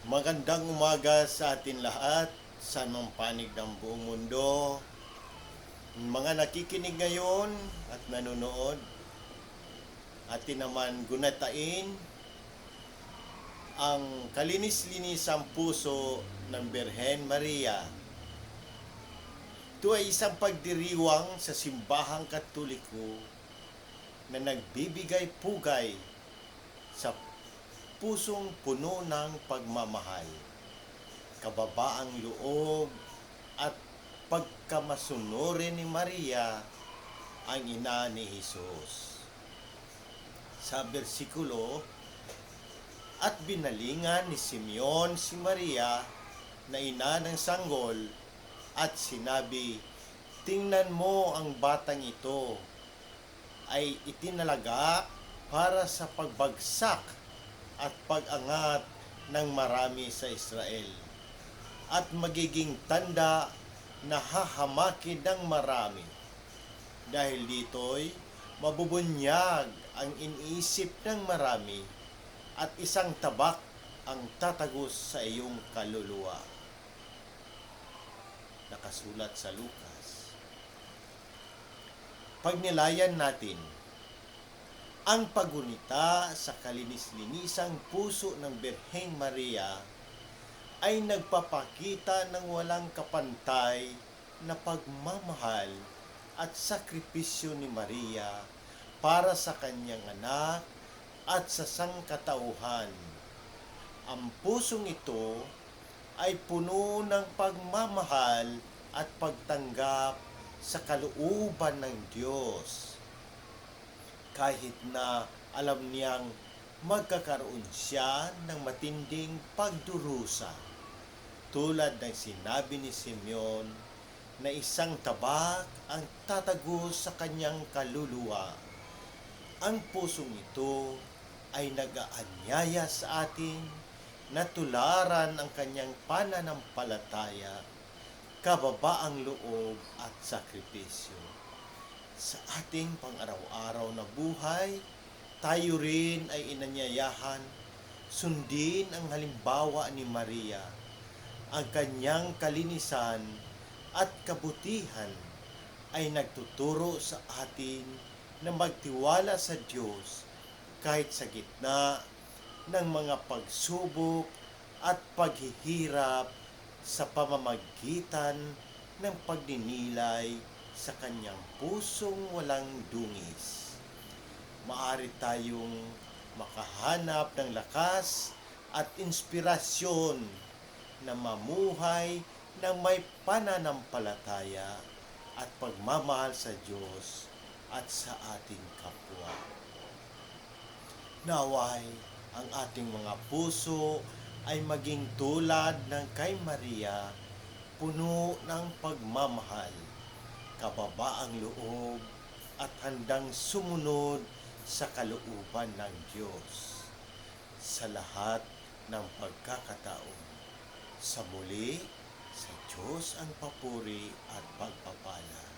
Magandang umaga sa atin lahat, sa mang panig ng buong mundo. Mga nakikinig ngayon at nanonood, atin naman gunatain ang kalinis-linisang puso ng Birhen Maria. Ito ay isang pagdiriwang sa simbahang Katoliko na nagbibigay pugay sa pusong puno ng pagmamahal, kababaang loob at pagkamasunurin ni Maria, ang ina ni Jesus. Sa bersikulo, at binalingan ni Simeon si Maria na ina ng sanggol at sinabi, "Tingnan mo ang batang ito ay itinalaga para sa pagbagsak at pag-angat ng marami sa Israel at magiging tanda na hahamakin ng marami. Dahil dito'y mabubunyag ang iniisip ng marami at isang tabak ang tatagos sa iyong kaluluwa." Nakasulat sa Lucas. Pagnilayan natin, ang paggunita sa kalinis-linisang puso ng Birheng Maria ay nagpapakita ng walang kapantay na pagmamahal at sakripisyo ni Maria para sa kanyang anak at sa sangkatauhan. Ang pusong ito ay puno ng pagmamahal at pagtanggap sa kalooban ng Diyos. Kahit na alam niyang magkakaroon siya ng matinding pagdurusa, tulad ng sinabi ni Simeon na isang tabak ang tatagos sa kanyang kaluluwa. Ang pusong ito ay nag-aanyaya sa atin na tularan ang kanyang pananampalataya, kababaang loob at sakripisyo. Sa ating pang-araw-araw na buhay, tayo rin ay inanyayahan sundin ang halimbawa ni Maria. Ang kanyang kalinisan at kabutihan ay nagtuturo sa atin na magtiwala sa Diyos kahit sa gitna ng mga pagsubok at paghihirap sa pamamagitan ng pagninilay sa kanyang pusong walang dungis. Maaari tayong makahanap ng lakas at inspirasyon na mamuhay ng may pananampalataya at pagmamahal sa Diyos at sa ating kapwa. Naway ang ating mga puso ay maging tulad ng kay Maria, puno ng pagmamahal, kababaang loob at handang sumunod sa kalooban ng Diyos sa lahat ng pagkakataon. Sa muli, sa Diyos ang papuri at pagpapala.